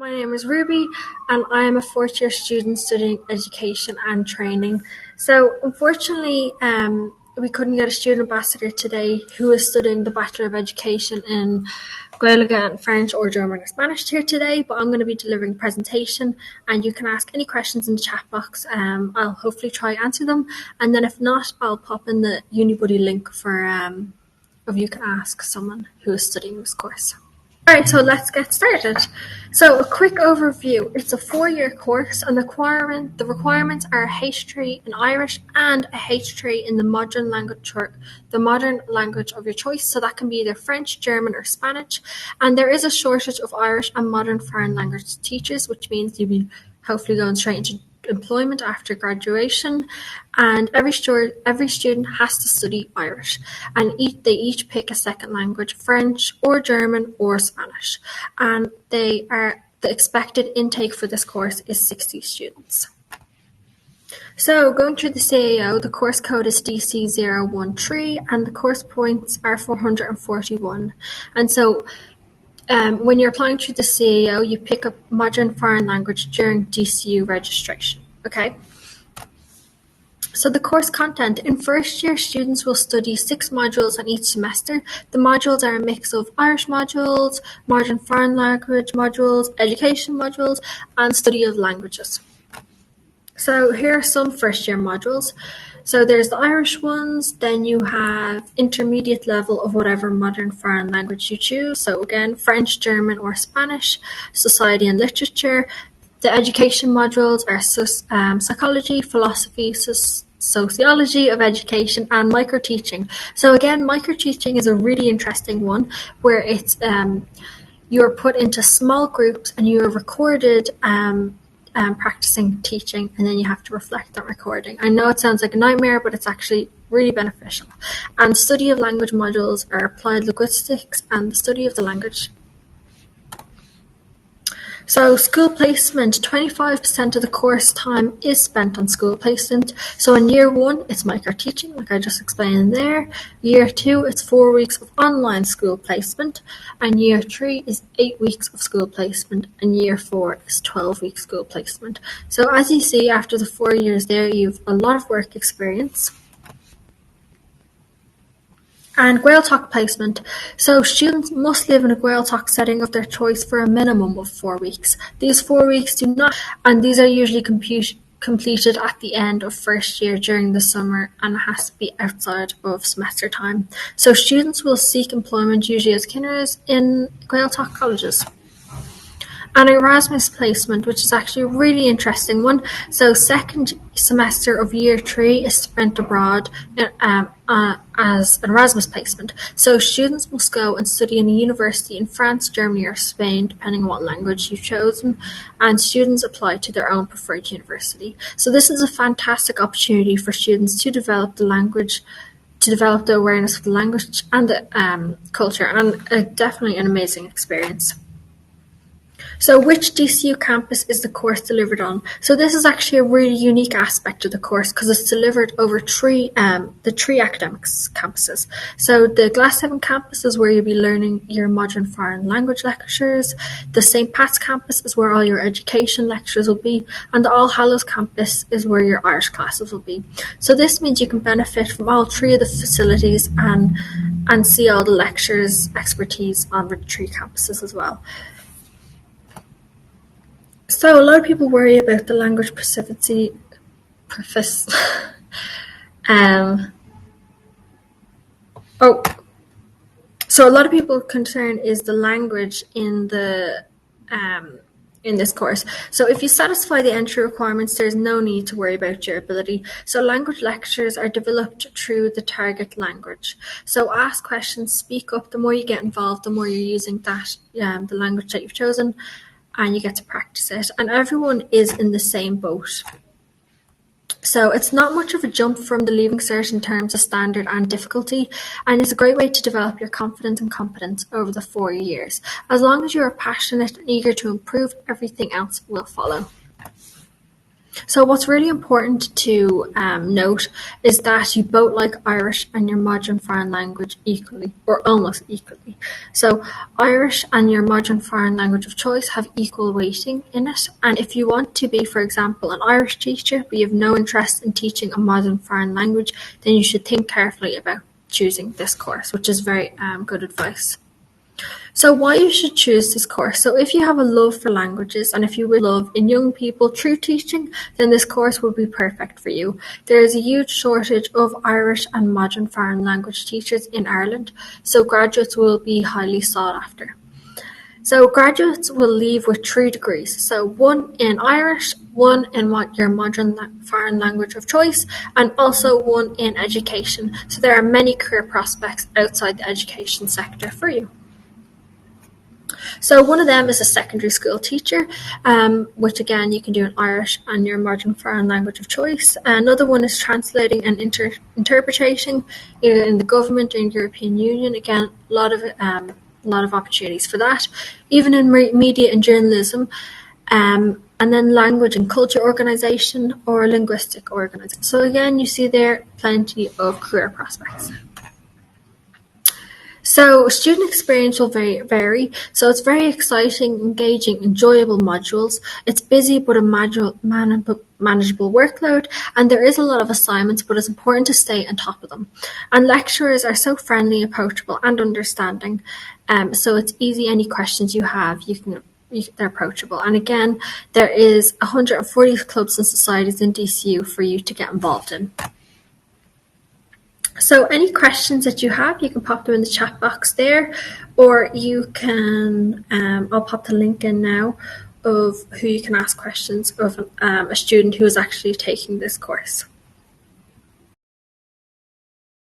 My name is Ruby, and I am a fourth-year student studying education and training. So, unfortunately, we couldn't get a student ambassador today who is studying the Bachelor of Education in Gaeilge and French or German or Spanish here today, but I'm going to be delivering a presentation, and you can ask any questions in the chat box. I'll hopefully try answer them, and then if not, I'll pop in the Unibuddy link for if you can ask someone who is studying this course. Alright, so let's get started. So a quick overview. It's a 4-year course, and the requirements are a H3 in Irish and a H3 in the modern language of your choice. So that can be either French, German, or Spanish. And there is a shortage of Irish and modern foreign language teachers, which means you'll be hopefully going straight into employment after graduation, and every student has to study Irish, and they each pick a second language, French or German or Spanish, and the expected intake for this course is 60 students. So going through the CAO, the course code is DC013 and the course points are 441, and so when you're applying through the CAO, you pick up modern foreign language during DCU registration. Okay. So the course content. In first year, students will study 6 modules on each semester. The modules are a mix of Irish modules, modern foreign language modules, education modules, and study of languages. So here are some first year modules. So there's the Irish ones, then you have intermediate level of whatever modern foreign language you choose. So again, French, German, or Spanish, society and literature. The education modules are psychology, philosophy, sociology of education, and micro-teaching. So again, micro-teaching is a really interesting one where it's you're put into small groups and you're recorded practicing teaching, and then you have to reflect that recording. I know it sounds like a nightmare, but it's actually really beneficial. And study of language modules are applied linguistics and the study of the language. So school placement, 25% of the course time is spent on school placement. So in year 1, it's micro-teaching, like I just explained there. Year 2, it's 4 weeks of online school placement. And year 3 is 8 weeks of school placement. And year 4 is 12 weeks school placement. So as you see, after the 4 years there, you've a lot of work experience. And Gaeltacht placement. So students must live in a Gaeltacht setting of their choice for a minimum of 4 weeks. These 4 weeks do not, and these are usually completed at the end of first year during the summer, and it has to be outside of semester time. So students will seek employment usually as kinders in Gaeltacht colleges. An Erasmus placement, which is actually a really interesting one. So second semester of year 3 is spent abroad as an Erasmus placement. So students must go and study in a university in France, Germany, or Spain, depending on what language you've chosen, and students apply to their own preferred university. So this is a fantastic opportunity for students to develop the language, to develop the awareness of the language and the culture, and definitely an amazing experience. So which DCU campus is the course delivered on? So this is actually a really unique aspect of the course because it's delivered over the three academic campuses. So the Glasnevin campus is where you'll be learning your modern foreign language lectures. The St. Pat's campus is where all your education lectures will be. And the All Hallows campus is where your Irish classes will be. So this means you can benefit from all 3 of the facilities and see all the lectures, expertise on the 3 campuses as well. So a lot of people worry about the language proficiency. So a lot of people concern is the language in the in this course. So if you satisfy the entry requirements, there's no need to worry about your ability. So language lectures are developed through the target language. So ask questions, speak up. The more you get involved, the more you're using that the language that you've chosen, and you get to practice it. And everyone is in the same boat. So it's not much of a jump from the Leaving Cert in terms of standard and difficulty, and it's a great way to develop your confidence and competence over the 4 years. As long as you are passionate and eager to improve, everything else will follow. So what's really important to note is that you both like Irish and your modern foreign language equally, or almost equally. So Irish and your modern foreign language of choice have equal weighting in it. And if you want to be, for example, an Irish teacher, but you have no interest in teaching a modern foreign language, then you should think carefully about choosing this course, which is very good advice. So why you should choose this course. So if you have a love for languages and if you would love in young people through teaching, then this course would be perfect for you. There is a huge shortage of Irish and modern foreign language teachers in Ireland, so graduates will be highly sought after. So graduates will leave with 3 degrees, so 1 in Irish, 1 in your modern foreign language of choice, and also 1 in education. So there are many career prospects outside the education sector for you. So one of them is a secondary school teacher, which again you can do in Irish and your modern foreign language of choice. Another one is translating and interpreting either in the government or in the European Union. Again, a lot of opportunities for that. Even in media and journalism, and then language and culture organisation or linguistic organisation. So again, you see there plenty of career prospects. So student experience will vary. So it's very exciting, engaging, enjoyable modules. It's busy but a manageable workload, and there is a lot of assignments, but it's important to stay on top of them. And lecturers are so friendly, approachable, and understanding. So it's easy. Any questions you have, they're approachable. And again, there is 140 clubs and societies in DCU for you to get involved in. So any questions that you have, you can pop them in the chat box there, or you can, I'll pop the link in now of who you can ask questions of a student who is actually taking this course.